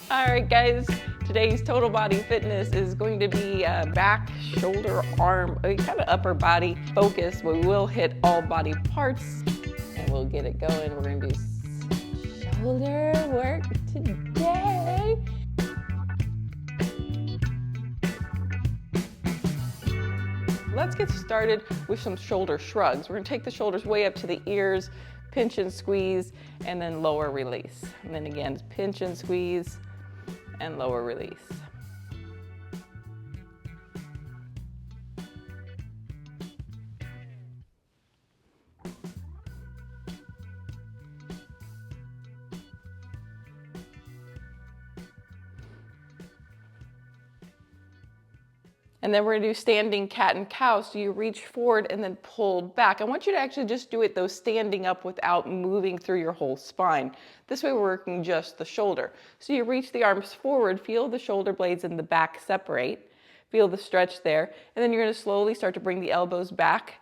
All right, guys, today's total body fitness is going to be back, shoulder, arm, kind of upper body focus. We will hit all body parts and we'll get it going. We're going to do shoulder work today. Let's get started with some shoulder shrugs. We're going to take the shoulders way up to the ears, pinch and squeeze, and then lower release. And then again, pinch and squeeze and lower release. And then we're gonna do standing cat and cow. So you reach forward and then pull back. I want you to actually just do it though standing up without moving through your whole spine. This way we're working just the shoulder. So you reach the arms forward, feel the shoulder blades in the back separate, feel the stretch there, and then you're gonna slowly start to bring the elbows back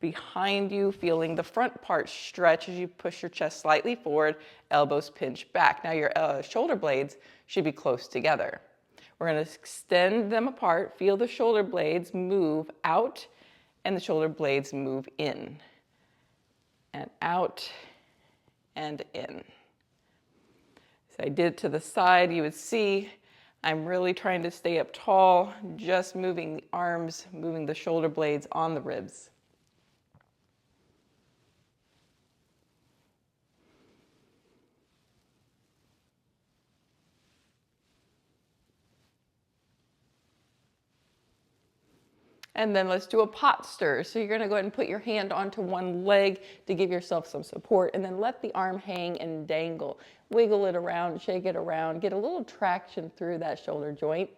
behind you, feeling the front part stretch as you push your chest slightly forward, elbows pinch back. Now your shoulder blades should be close together. We're going to extend them apart, feel the shoulder blades move out and the shoulder blades move in and out and in. So I did to the side, you would see I'm really trying to stay up tall, just moving the arms, moving the shoulder blades on the ribs. And then let's do a pot stir. So you're gonna go ahead and put your hand onto one leg to give yourself some support, and then let the arm hang and dangle. Wiggle it around, shake it around, get a little traction through that shoulder joint.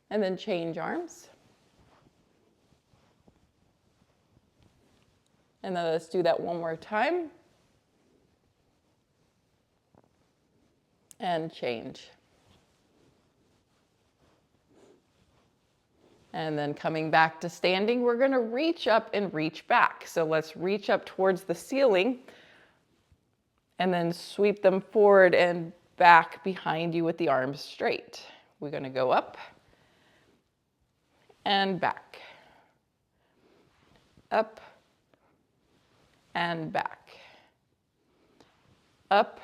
And then change arms. And then let's do that one more time. And change. And then coming back to standing, we're going to reach up and reach back. So let's reach up towards the ceiling and then sweep them forward and back behind you with the arms straight. We're going to go up and back, up and back, up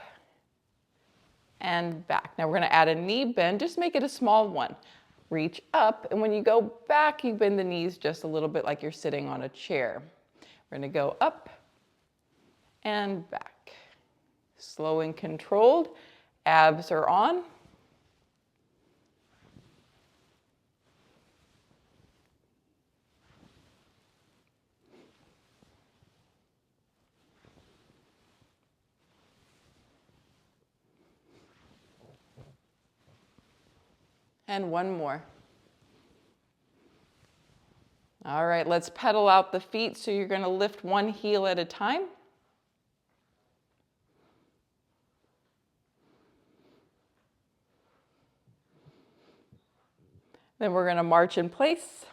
and back. Now we're going to add a knee bend, just make it a small one. Reach up, and when you go back, you bend the knees just a little bit like you're sitting on a chair. We're gonna go up and back. Slow and controlled, abs are on. And one more. All right, let's pedal out the feet. So you're gonna lift one heel at a time. Then we're gonna march in place.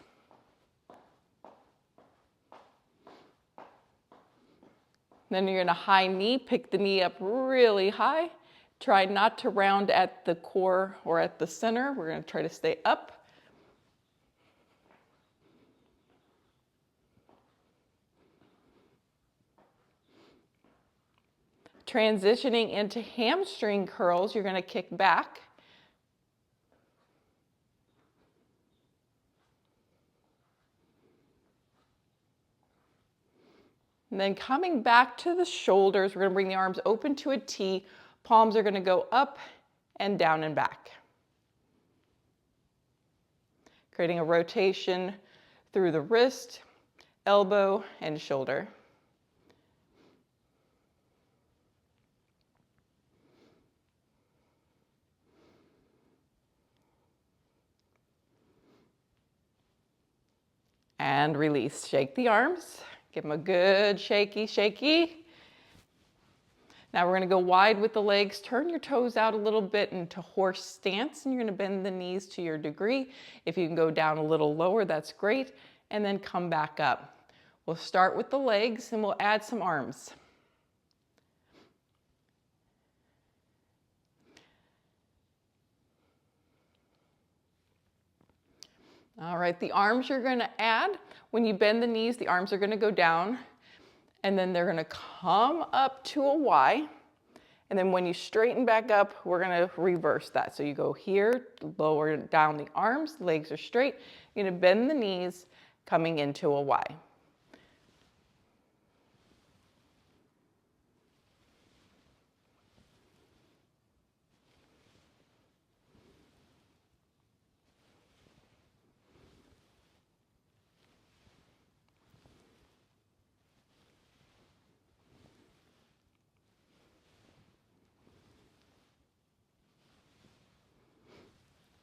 Then you're gonna high knee, pick the knee up really high. Try not to round at the core or at the center. We're going to try to stay up. Transitioning into hamstring curls, you're going to kick back. And then coming back to the shoulders, we're going to bring the arms open to a T. Palms are going to go up and down and back. Creating a rotation through the wrist, elbow, and shoulder. And release. Shake the arms. Give them a good shaky, shaky. Now we're going to go wide with the legs. Turn your toes out a little bit into horse stance, and you're going to bend the knees to your degree. If you can go down a little lower, that's great. And then come back up. We'll start with the legs and we'll add some arms. All right, the arms you're gonna add. When you bend the knees, the arms are gonna go down, and then they're gonna come up to a Y. And then when you straighten back up, we're gonna reverse that. So you go here, lower down the arms, legs are straight. You're gonna bend the knees, coming into a Y.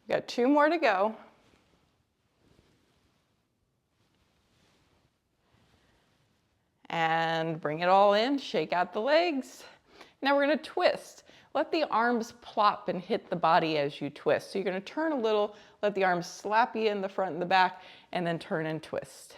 Got 2 more to go. And bring it all in, shake out the legs. Now we're gonna twist. Let the arms plop and hit the body as you twist. So you're gonna turn a little, let the arms slap you in the front and the back, and then turn and twist.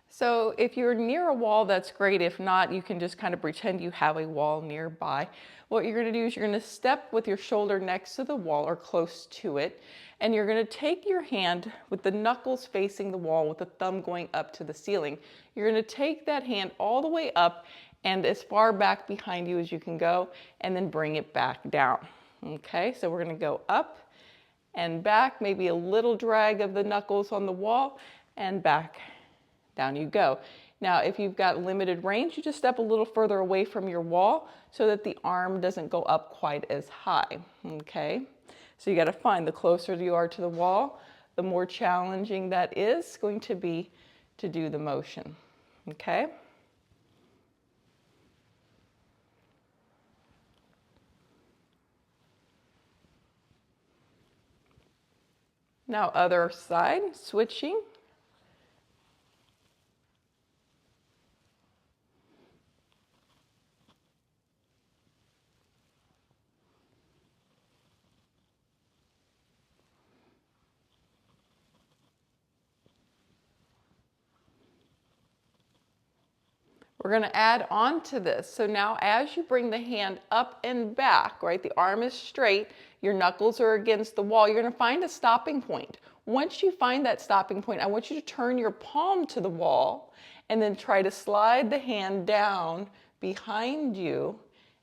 So if you're near a wall, that's great. If not, you can just kind of pretend you have a wall nearby. What you're gonna do is you're gonna step with your shoulder next to the wall or close to it, and you're gonna take your hand with the knuckles facing the wall with the thumb going up to the ceiling. You're gonna take that hand all the way up and as far back behind you as you can go, and then bring it back down. Okay, so we're gonna go up and back, maybe a little drag of the knuckles on the wall, and back. Down you go. Now, if you've got limited range, you just step a little further away from your wall so that the arm doesn't go up quite as high, okay? So you gotta find the closer you are to the wall, the more challenging that is going to be to do the motion, okay? Now, other side, switching. We're gonna add on to this. So now as you bring the hand up and back, right, the arm is straight, your knuckles are against the wall, you're gonna find a stopping point. Once you find that stopping point, I want you to turn your palm to the wall and then try to slide the hand down behind you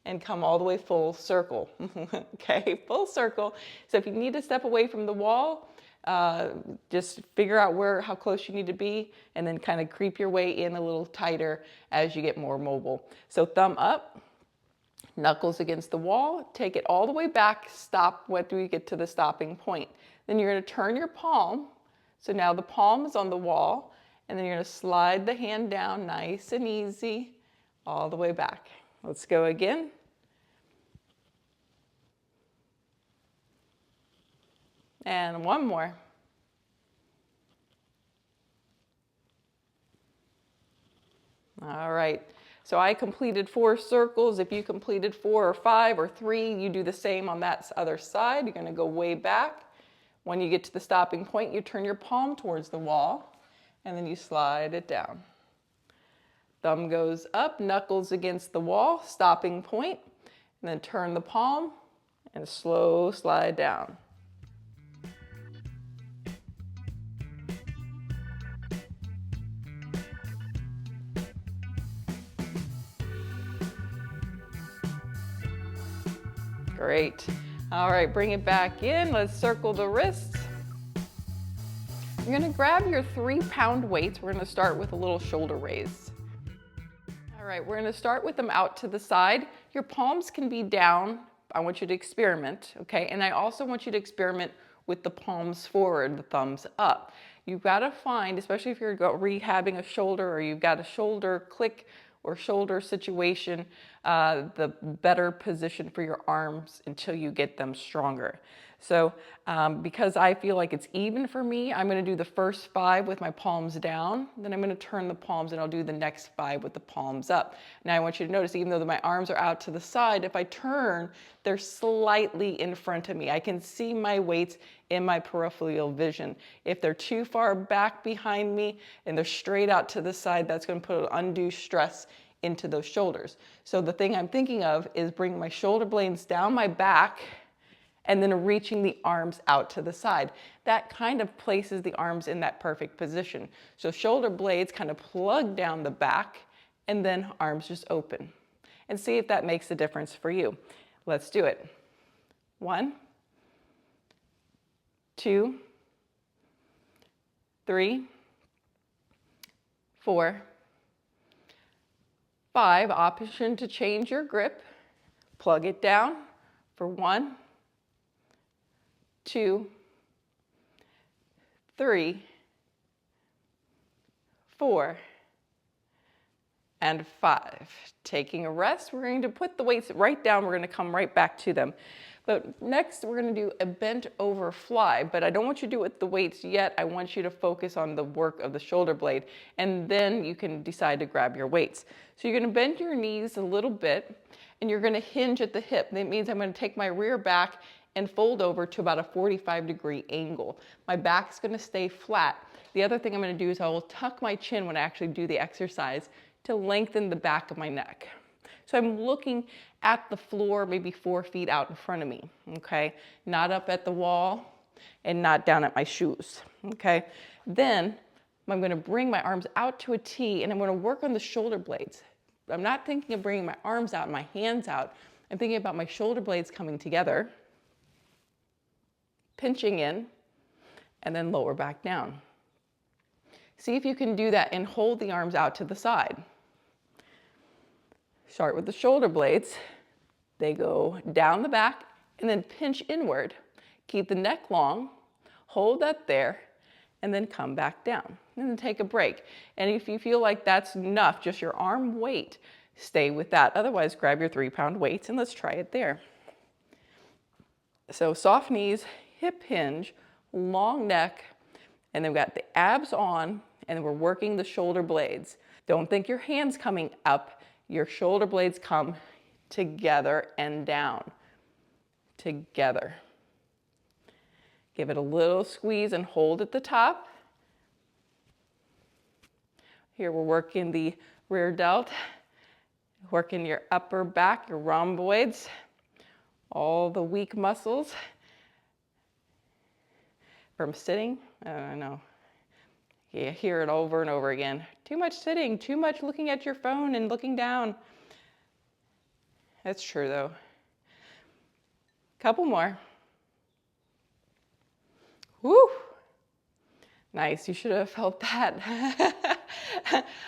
and come all the way full circle, okay, full circle. So if you need to step away from the wall, just figure out how close you need to be and then kind of creep your way in a little tighter as you get more mobile. So thumb up, knuckles against the wall, take it all the way back, stop when we get to the stopping point. Then you're gonna turn your palm, so now the palm is on the wall, and then you're gonna slide the hand down nice and easy all the way back. Let's go again. And one more. All right, so I completed 4 circles. If you completed 4 or 5 or 3, you do the same on that other side. You're gonna go way back. When you get to the stopping point, you turn your palm towards the wall, and then you slide it down. Thumb goes up, knuckles against the wall, stopping point, and then turn the palm and slow slide down. Great. All right, bring it back in. Let's circle the wrists. You're gonna grab your 3-pound weights. We're gonna start with a little shoulder raise. All right, we're gonna start with them out to the side. Your palms can be down. I want you to experiment, okay? And I also want you to experiment with the palms forward, the thumbs up. You've gotta find, especially if you're rehabbing a shoulder or you've got a shoulder click or shoulder situation, the better position for your arms until you get them stronger. So because I feel like it's even for me, I'm going to do the first 5 with my palms down. Then I'm going to turn the palms and I'll do the next 5 with the palms up. Now I want you to notice, even though my arms are out to the side, if I turn, they're slightly in front of me. I can see my weights in my peripheral vision. If they're too far back behind me and they're straight out to the side, that's going to put undue stress into those shoulders. So the thing I'm thinking of is bringing my shoulder blades down my back and then reaching the arms out to the side. That kind of places the arms in that perfect position. So shoulder blades kind of plug down the back and then arms just open. And see if that makes a difference for you. Let's do it. 1, 2, 3, 4, 5. Option to change your grip. Plug it down for 1, 2, 3, 4, and 5. Taking a rest, we're going to put the weights right down. We're going to come right back to them. But next, we're going to do a bent over fly, but I don't want you to do it with the weights yet. I want you to focus on the work of the shoulder blade, and then you can decide to grab your weights. So you're going to bend your knees a little bit, and you're going to hinge at the hip. That means I'm going to take my rear back and fold over to about a 45-degree angle. My back's going to stay flat. The other thing I'm going to do is I will tuck my chin when I actually do the exercise to lengthen the back of my neck. So I'm looking at the floor, maybe 4 feet out in front of me, okay? Not up at the wall and not down at my shoes, okay? Then I'm going to bring my arms out to a T and I'm going to work on the shoulder blades. I'm not thinking of bringing my arms out and my hands out. I'm thinking about my shoulder blades coming together, pinching in, and then lower back down. See if you can do that and hold the arms out to the side. Start with the shoulder blades. They go down the back and then pinch inward. Keep the neck long, hold that there, and then come back down. And then take a break. And if you feel like that's enough, just your arm weight, stay with that. Otherwise, grab your 3-pound weights and let's try it there. So soft knees, hip hinge, long neck, and then we've got the abs on, and we're working the shoulder blades. Don't think your hands coming up. Your shoulder blades come together and down. Together. Give it a little squeeze and hold at the top. Here we're working the rear delt, working your upper back, your rhomboids, all the weak muscles. From sitting, I know, you hear it over and over again. Too much sitting, too much looking at your phone and looking down. That's true though. Couple more. Woo! Nice, you should have felt that.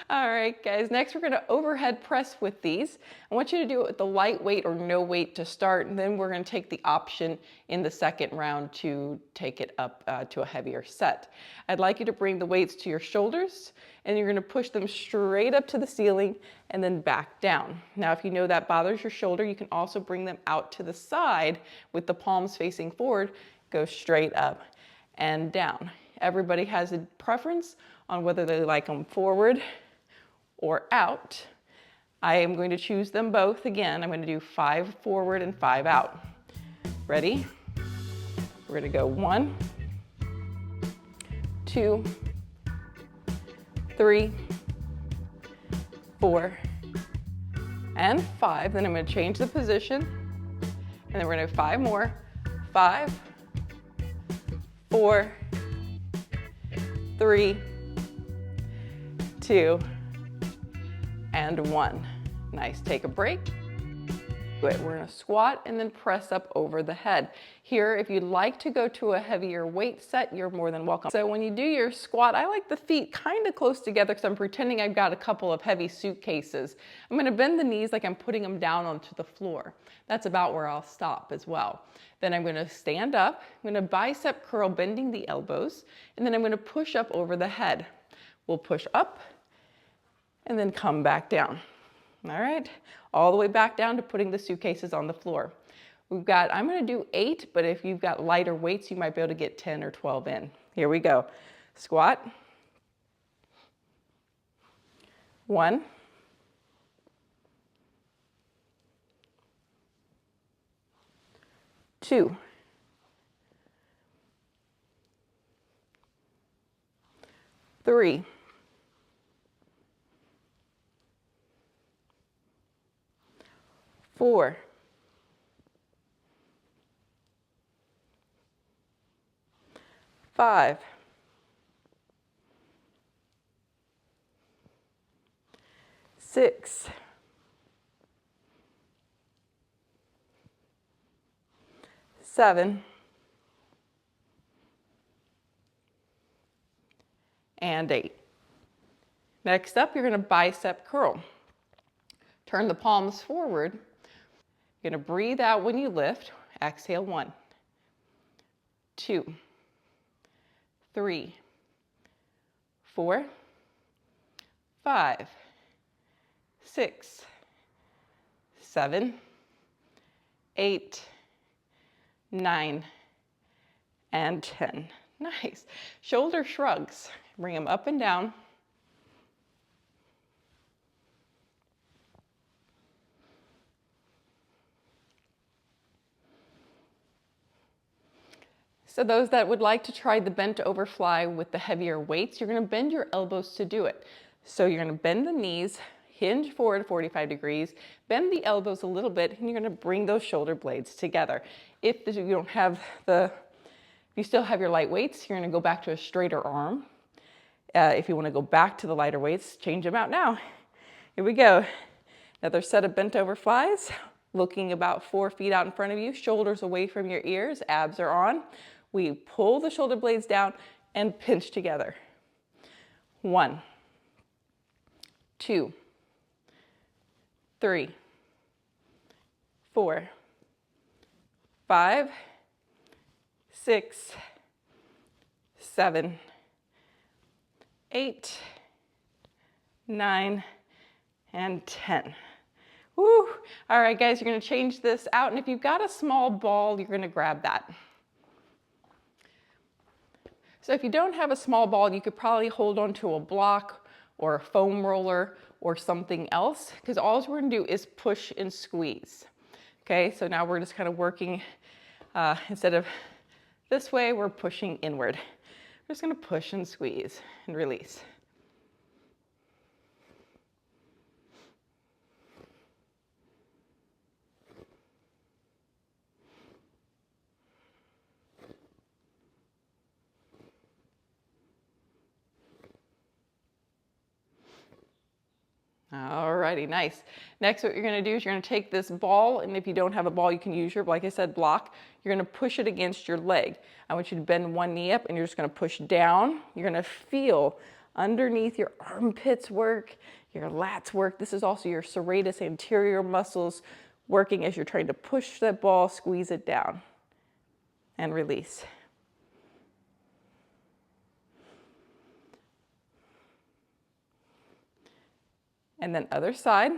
All right, guys, next we're gonna overhead press with these. I want you to do it with the light weight or no weight to start, and then we're gonna take the option in the second round to take it up to a heavier set. I'd like you to bring the weights to your shoulders, and you're gonna push them straight up to the ceiling and then back down. Now, if you know that bothers your shoulder, you can also bring them out to the side with the palms facing forward, go straight up and down. Everybody has a preference on whether they like them forward or out. I am going to choose them both. Again, I'm going to do 5 forward and 5 out. Ready? We're going to go 1, 2, 3, 4, and 5. Then I'm going to change the position. And then we're going to do 5 more. 5, 4, 3, 2, and 1. Nice, take a break. Good, we're gonna squat and then press up over the head. Here, if you'd like to go to a heavier weight set, you're more than welcome. So when you do your squat, I like the feet kind of close together because I'm pretending I've got a couple of heavy suitcases. I'm gonna bend the knees like I'm putting them down onto the floor. That's about where I'll stop as well. Then I'm gonna stand up, I'm gonna bicep curl, bending the elbows, and then I'm gonna push up over the head. We'll push up and then come back down. All right, all the way back down to putting the suitcases on the floor. We've got, I'm gonna do 8, but if you've got lighter weights, you might be able to get 10 or 12 in. Here we go. Squat. 1. 2. 3. 4. 5. 6. 7. And 8. Next up, you're gonna bicep curl. Turn the palms forward. You're gonna breathe out when you lift. Exhale, 1, 2, 3, 4, 5, 6, 7, 8, 9, and 10. Nice. Shoulder shrugs. Bring them up and down. So those that would like to try the bent over fly with the heavier weights, you're gonna bend your elbows to do it. So you're gonna bend the knees, hinge forward 45 degrees, bend the elbows a little bit, and you're gonna bring those shoulder blades together. If you don't have if you still have your light weights, you're gonna go back to a straighter arm. If you wanna go back to the lighter weights, change them out now. Here we go. Another set of bent over flies, looking about 4 feet out in front of you, shoulders away from your ears, abs are on. We pull the shoulder blades down and pinch together. 1, 2, 3, 4, 5, 6, 7, 8, 9, and 10. Woo. All right, guys, you're gonna change this out, and if you've got a small ball, you're gonna grab that. So if you don't have a small ball, you could probably hold onto a block or a foam roller or something else, because all we're gonna do is push and squeeze. Okay, so now we're just kind of working, instead of this way, we're pushing inward. We're just gonna push and squeeze and release. Alrighty, nice. Next, what you're gonna do is you're gonna take this ball, and if you don't have a ball, you can use your, like I said, block. You're gonna push it against your leg. I want you to bend one knee up, and you're just gonna push down. You're gonna feel underneath your armpits work, your lats work. This is also your serratus anterior muscles working as you're trying to push that ball, squeeze it down, and release. And then other side.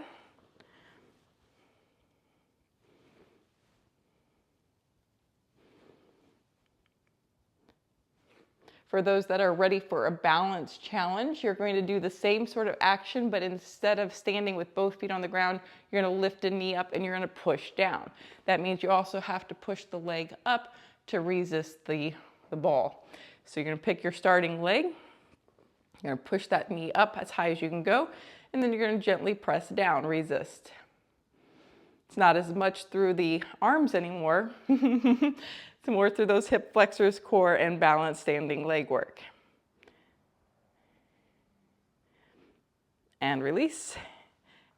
For those that are ready for a balance challenge, you're going to do the same sort of action, but instead of standing with both feet on the ground, you're gonna lift a knee up and you're gonna push down. That means you also have to push the leg up to resist the ball. So you're gonna pick your starting leg, you're gonna push that knee up as high as you can go, and then you're gonna gently press down, resist. It's not as much through the arms anymore. It's more through those hip flexors, core, and balanced standing leg work. And release.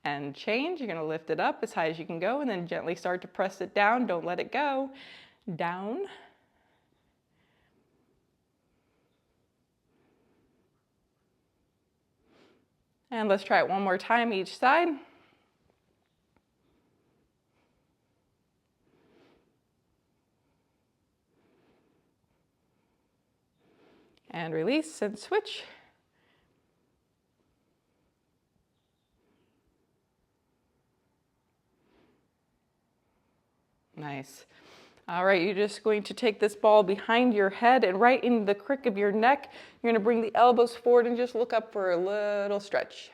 And change. You're gonna lift it up as high as you can go, and then gently start to press it down. Don't let it go. Down. And let's try it one more time each side. And release and switch. Nice. All right, you're just going to take this ball behind your head and right in the crick of your neck. You're going to bring the elbows forward and just look up for a little stretch.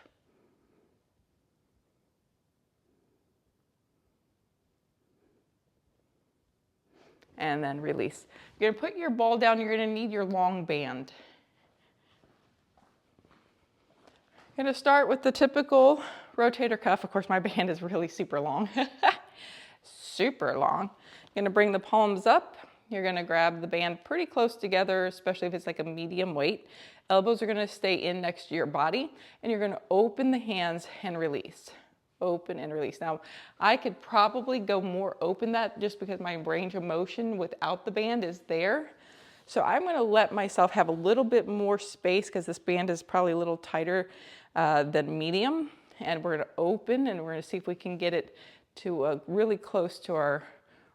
And then release. You're going to put your ball down. You're going to need your long band. You're going to start with the typical rotator cuff. Of course, my band is really super long. Super long. You're going to bring the palms up. You're going to grab the band pretty close together, especially if it's like a medium weight. Elbows are going to stay in next to your body, and you're going to open the hands and release. Open and release. Now, I could probably go more open that just because my range of motion without the band is there. So I'm going to let myself have a little bit more space because this band is probably a little tighter than medium. And we're going to open and we're going to see if we can get it to really close to our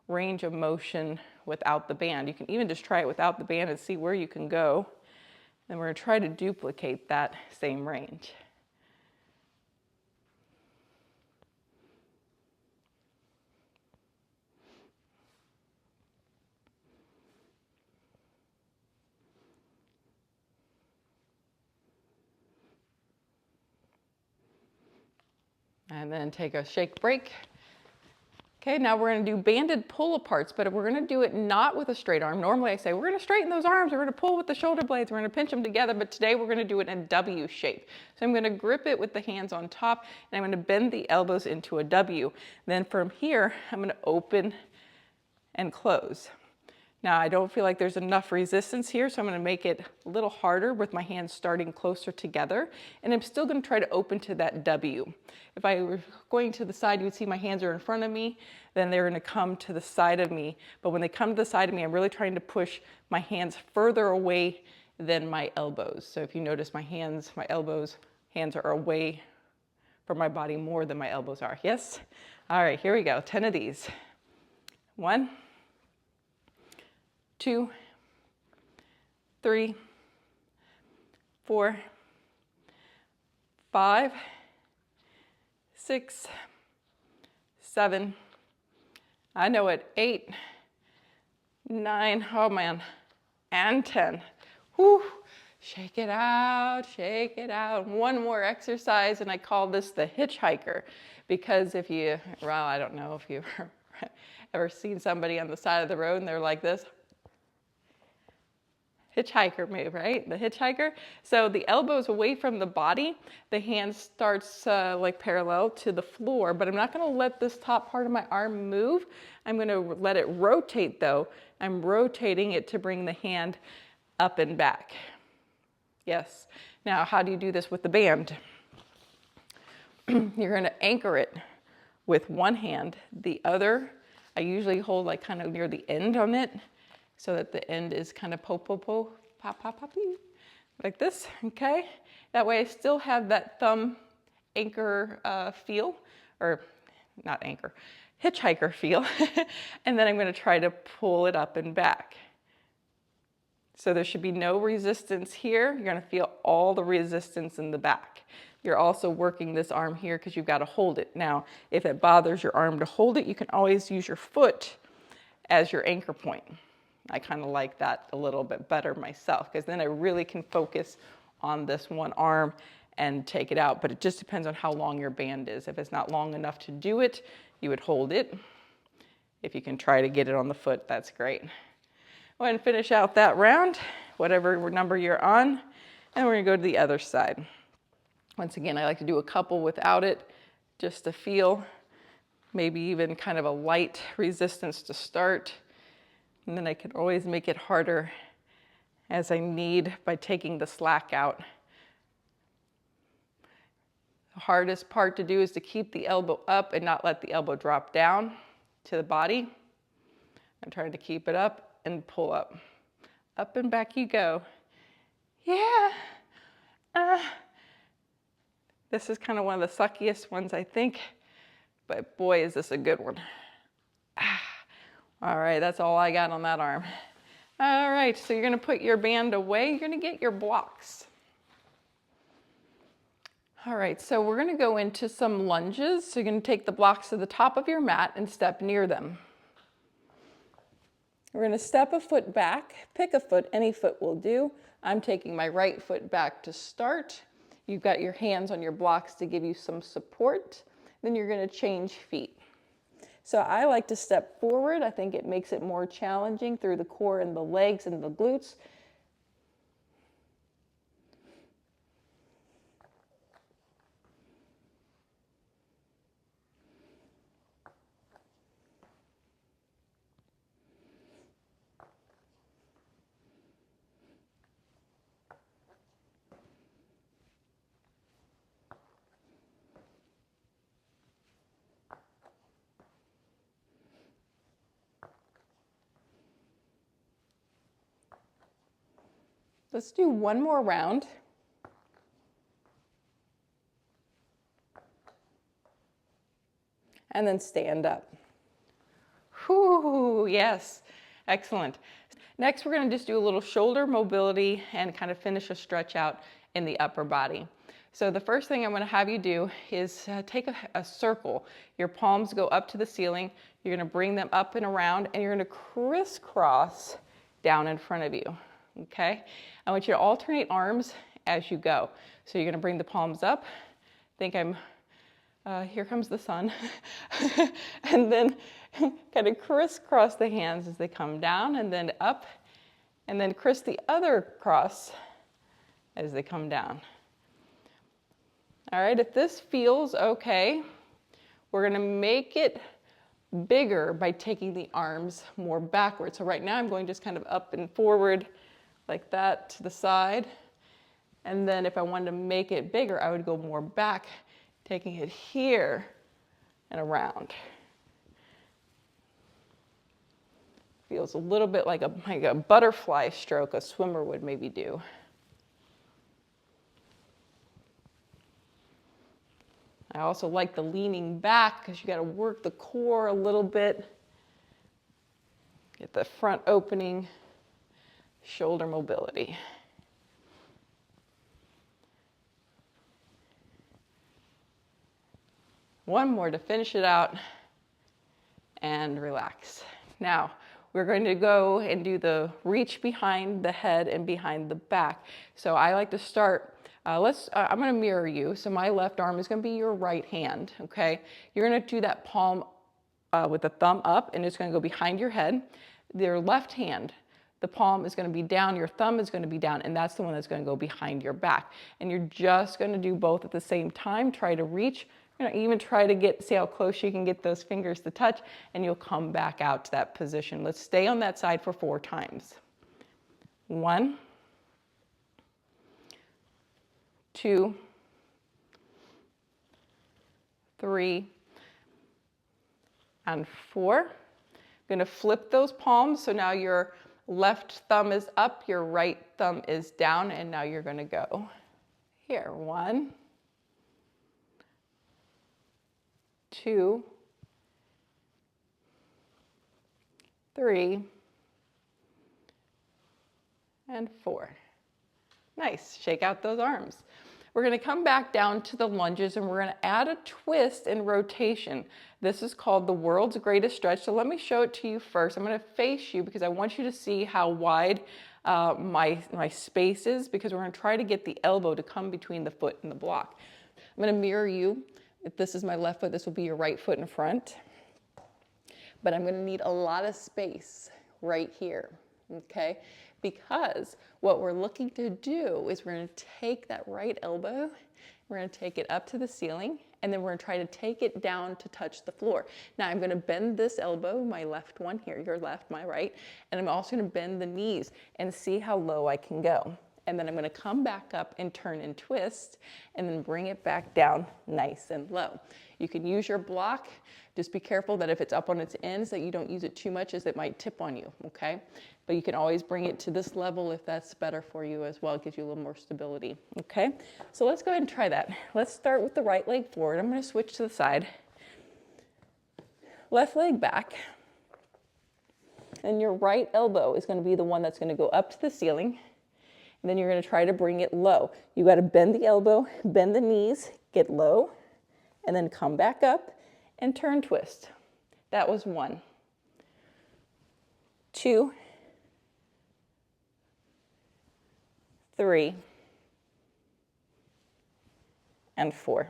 range of motion without the band. You can even just try it without the band and see where you can go. And we're going to try to duplicate that same range. And then take a shake break. Okay, now we're going to do banded pull aparts, but we're going to do it not with a straight arm. Normally I say, we're going to straighten those arms, we're going to pull with the shoulder blades, we're going to pinch them together, but today we're going to do it in a W shape. So I'm going to grip it with the hands on top, and I'm going to bend the elbows into a W. Then from here, I'm going to open and close. Now I don't feel like there's enough resistance here, so I'm going to make it a little harder with my hands starting closer together, and I'm still going to try to open to that W. If I were going to the side, you would see my hands are in front of me, then they're going to come to the side of me. But when they come to the side of me, I'm really trying to push my hands further away than my elbows. So if you notice my hands, my elbows, hands are away from my body more than my elbows are. Yes? All right, here we go. 10 of these. 1, 2, 3, 4, 5, 6, 7, I know it, 8, 9, oh man, and 10. Whew, shake it out, shake it out. One more exercise, and I call this the hitchhiker, because if you, well, I don't know if you've ever seen somebody on the side of the road and they're like this. Hitchhiker move, right? The hitchhiker. So the elbows away from the body, the hand starts like parallel to the floor, but I'm not going to let this top part of my arm move. I'm going to let it rotate though. I'm rotating it to bring the hand up and back. Yes. Now, how do you do this with the band? You're going to anchor it with one hand. The other, I usually hold like kind of near the end on it, so that the end is kind of po-po-po, pop-pop-pop-pee, like this, okay? That way I still have that thumb anchor feel, or not anchor, hitchhiker feel, and then I'm gonna try to pull it up and back. So there should be no resistance here. You're gonna feel all the resistance in the back. You're also working this arm here because you've gotta hold it. Now, if it bothers your arm to hold it, you can always use your foot as your anchor point. I kind of like that a little bit better myself because then I really can focus on this one arm and take it out. But it just depends on how long your band is. If it's not long enough to do it, you would hold it. If you can try to get it on the foot, that's great. Go ahead and finish out that round, whatever number you're on, and we're gonna go to the other side. Once again, I like to do a couple without it, just to feel, maybe even kind of a light resistance to start. And then I can always make it harder as I need by taking the slack out. The hardest part to do is to keep the elbow up and not let the elbow drop down to the body. I'm trying to keep it up and pull up. Up and back you go. Yeah. This is kind of one of the suckiest ones, I think, but boy, is this a good one. All right, that's all I got on that arm. All right, so you're gonna put your band away. You're gonna get your blocks. All right, so we're gonna go into some lunges. So you're gonna take the blocks to the top of your mat and step near them. We're going to step a foot back, pick a foot, any foot will do. I'm taking my right foot back to start. You've got your hands on your blocks to give you some support. Then you're going to change feet. So I like to step forward. I think it makes it more challenging through the core and the legs and the glutes. Let's do one more round. And then stand up. Whew, yes, excellent. Next, we're going to just do a little shoulder mobility and kind of finish a stretch out in the upper body. So the first thing I'm going to have you do is take a circle. Your palms go up to the ceiling. You're going to bring them up and around, and you're going to crisscross down in front of you. Okay? I want you to alternate arms as you go. So you're going to bring the palms up. Think I'm here comes the sun. And then kind of crisscross the hands as they come down, and then up, and then criss the other cross as they come down. All right, if this feels okay, we're going to make it bigger by taking the arms more backwards. So right now I'm going just kind of up and forward like that to the side. And then if I wanted to make it bigger, I would go more back, taking it here and around. Feels a little bit like a butterfly stroke a swimmer would maybe do. I also like the leaning back because you got to work the core a little bit. Get the front opening, shoulder mobility. One more to finish it out and relax. Now, we're going to go and do the reach behind the head and behind the back. So I like to start, I'm going to mirror you. So my left arm is going to be your right hand, okay? You're going to do that palm with the thumb up, and it's going to go behind your head. Your left hand, the palm is going to be down, your thumb is going to be down, and that's the one that's going to go behind your back. And you're just going to do both at the same time. Try to reach. You're going to even try to see how close you can get those fingers to touch, and you'll come back out to that position. Let's stay on that side for 4 times. 1, 2, 3, and 4. I'm going to flip those palms, so now your left thumb is up, your right thumb is down, and now you're going to go here. 1, 2, 3, and 4. Nice. Shake out those arms. We're going to come back down to the lunges, and we're going to add a twist and rotation. This is called the world's greatest stretch. So let me show it to you first. I'm going to face you because I want you to see how wide my space is, because we're going to try to get the elbow to come between the foot and the block. I'm going to mirror you. If this is my left foot, this will be your right foot in front. But I'm going to need a lot of space right here, okay? Because what we're looking to do is we're going to take that right elbow, we're going to take it up to the ceiling, and then we're going to try to take it down to touch the floor. Now I'm going to bend this elbow, my left one here, your left, my right, and I'm also going to bend the knees and see how low I can go. And then I'm going to come back up and turn and twist, and then bring it back down nice and low. You can use your block. Just be careful that if it's up on its ends that you don't use it too much, as it might tip on you, okay? But you can always bring it to this level if that's better for you as well. It gives you a little more stability, okay? So let's go ahead and try that. Let's start with the right leg forward. I'm going to switch to the side. Left leg back. And your right elbow is going to be the one that's going to go up to the ceiling. And then you're going to try to bring it low. You got to bend the elbow, bend the knees, get low, and then come back up and turn twist. That was 1. 2, 3, and 4.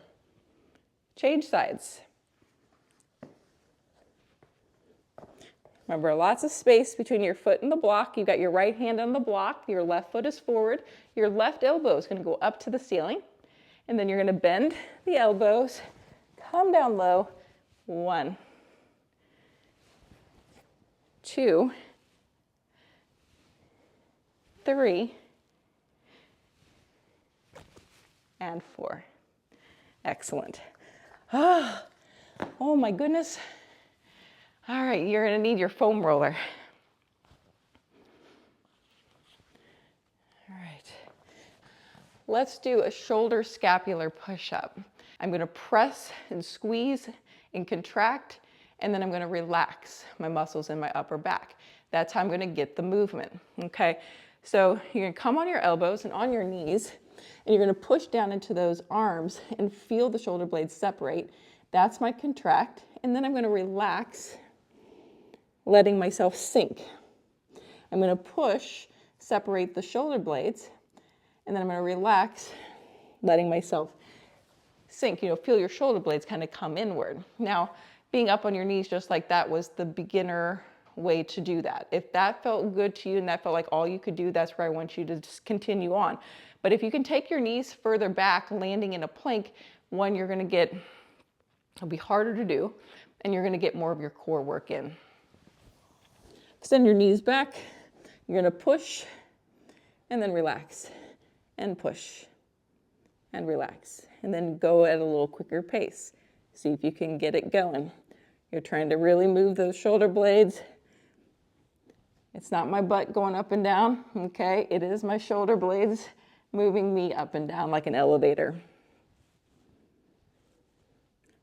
Change sides. Remember, lots of space between your foot and the block. You've got your right hand on the block, your left foot is forward, your left elbow is going to go up to the ceiling, and then you're going to bend the elbows, come down low, 1, 2, 3, and 4. Excellent. Oh my goodness. All right, you're going to need your foam roller. All right. Let's do a shoulder scapular push-up. I'm going to press and squeeze and contract, and then I'm going to relax my muscles in my upper back. That's how I'm going to get the movement, okay? So you're going to come on your elbows and on your knees, and you're going to push down into those arms and feel the shoulder blades separate. That's my contract, and then I'm going to relax, letting myself sink. I'm going to push, separate the shoulder blades, and then I'm going to relax, letting myself sink. Feel your shoulder blades kind of come inward. Now, being up on your knees just like that was the beginner way to do that. If that felt good to you and that felt like all you could do, that's where I want you to just continue on. But if you can take your knees further back, landing in a plank, one, it'll be harder to do, and you're going to get more of your core work in. Extend your knees back. You're going to push and then relax and push and relax, and then go at a little quicker pace. See if you can get it going. You're trying to really move those shoulder blades. It's not my butt going up and down, okay? It is my shoulder blades moving me up and down like an elevator.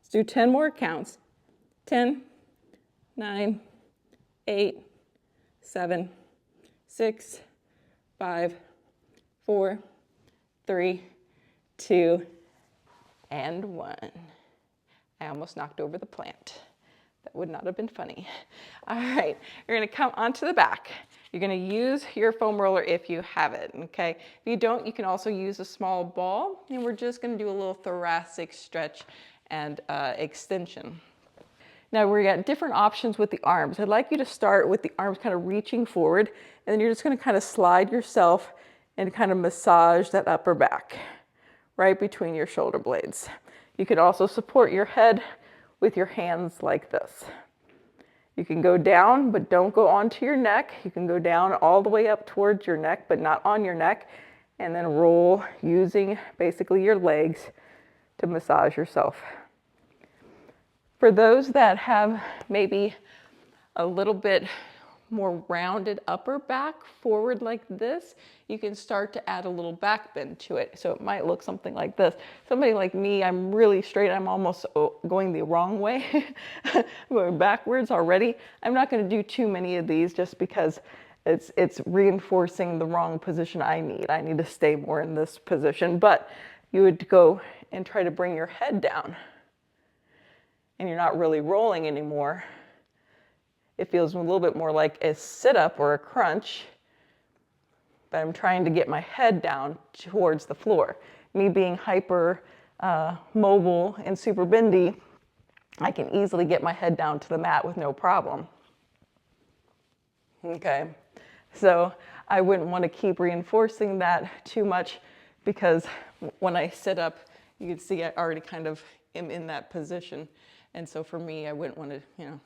Let's do 10 more counts. 10, 9, 8, 7, 6, 5, 4, 3, 2, and 1. I almost knocked over the plant. That would not have been funny. All right, you're going to come onto the back. You're going to use your foam roller if you have it, okay? If you don't, you can also use a small ball, and we're just going to do a little thoracic stretch and extension. Now we got different options with the arms. I'd like you to start with the arms kind of reaching forward, and then you're just going to kind of slide yourself and kind of massage that upper back right between your shoulder blades. You could also support your head with your hands like this. You can go down, but don't go onto your neck. You can go down all the way up towards your neck, but not on your neck, and then roll using basically your legs to massage yourself. For those that have maybe a little bit more rounded upper back forward like this, you can start to add a little back bend to it. So it might look something like this. Somebody like me, I'm really straight. I'm almost going the wrong way. I'm going backwards already. I'm not going to do too many of these just because it's reinforcing the wrong position I need. I need to stay more in this position. But you would go and try to bring your head down, and you're not really rolling anymore. It feels a little bit more like a sit-up or a crunch, but I'm trying to get my head down towards the floor. Me being hyper mobile and super bendy, I can easily get my head down to the mat with no problem. Okay, so I wouldn't want to keep reinforcing that too much, because when I sit up, you can see I already kind of am in that position. And so for me, I wouldn't want to,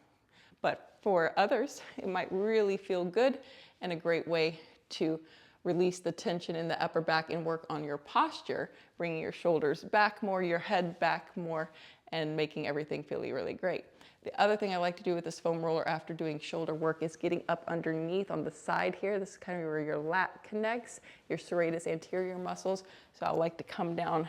but for others, it might really feel good and a great way to release the tension in the upper back and work on your posture, bringing your shoulders back more, your head back more, and making everything feel really great. The other thing I like to do with this foam roller after doing shoulder work is getting up underneath on the side here. This is kind of where your lat connects, your serratus anterior muscles. So I like to come down.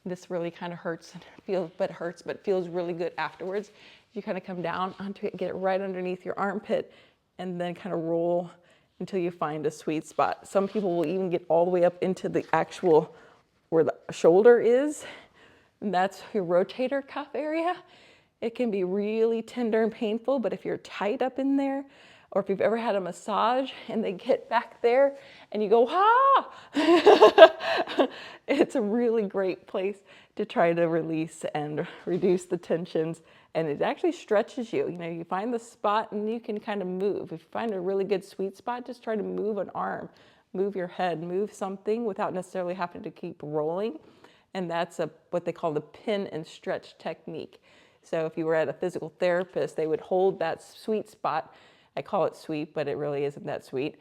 This really kind of hurts, but feels really good afterwards. You kind of come down onto it, get it right underneath your armpit, and then kind of roll until you find a sweet spot. Some people will even get all the way up into the actual, where the shoulder is, and that's your rotator cuff area. It can be really tender and painful, but if you're tight up in there, Or if you've ever had a massage and they get back there and you go, ha! It's a really great place to try to release and reduce the tensions. And it actually stretches you. You know, you find the spot and you can kind of move. If you find a really good sweet spot, just try to move an arm, move your head, move something without necessarily having to keep rolling. And that's what they call the pin and stretch technique. So if you were at a physical therapist, they would hold that sweet spot. I call it sweet, but it really isn't that sweet.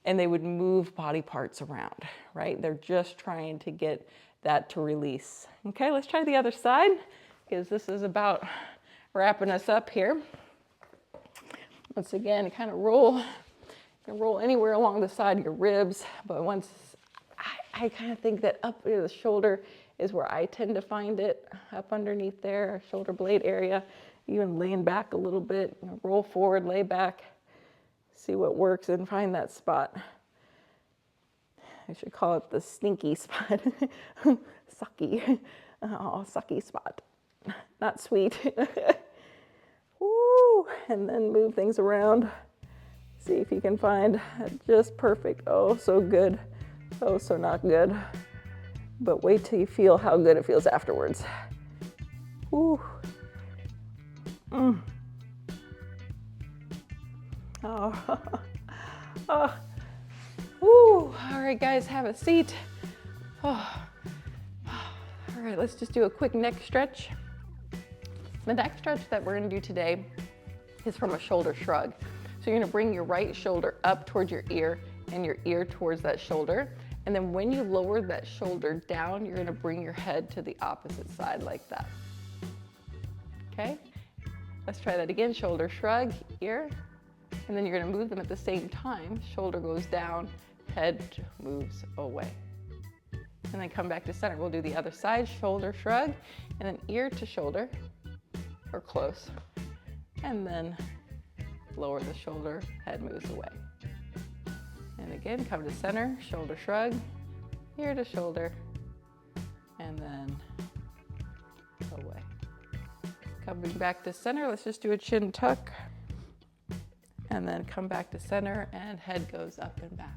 And they would move body parts around, right? They're just trying to get that to release. Okay, let's try the other side, because this is about wrapping us up here. Once again, kind of roll. You can roll anywhere along the side of your ribs, but once I kind of think that up near the shoulder is where I tend to find it, up underneath there, shoulder blade area, even laying back a little bit, you know, roll forward, lay back, see what works and find that spot. I should call it the stinky spot. Sucky. Oh, sucky spot. Not sweet. Woo! And then move things around. See if you can find just perfect. Oh, so good. Oh, so not good. But wait till you feel how good it feels afterwards. Woo. Oh. Oh. Woo. All right, guys, have a seat. Oh. All right, let's just do a quick neck stretch. The neck stretch that we're gonna do today is from a shoulder shrug. So you're gonna bring your right shoulder up towards your ear and your ear towards that shoulder. And then when you lower that shoulder down, you're gonna bring your head to the opposite side like that. Okay? Let's try that again. Shoulder shrug, ear, and then you're gonna move them at the same time. Shoulder goes down, head moves away. And then come back to center. We'll do the other side, shoulder shrug, and then ear to shoulder, or close. And then lower the shoulder, head moves away. And again, come to center, shoulder shrug, ear to shoulder, and then away. Coming back to center, let's just do a chin tuck. And then come back to center and head goes up and back.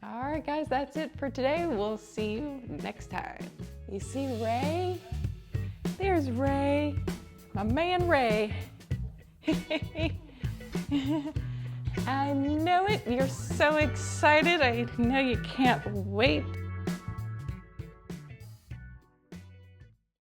All right, guys, that's it for today. We'll see you next time. You see Ray? There's Ray, my man Ray. I know it, you're so excited. I know you can't wait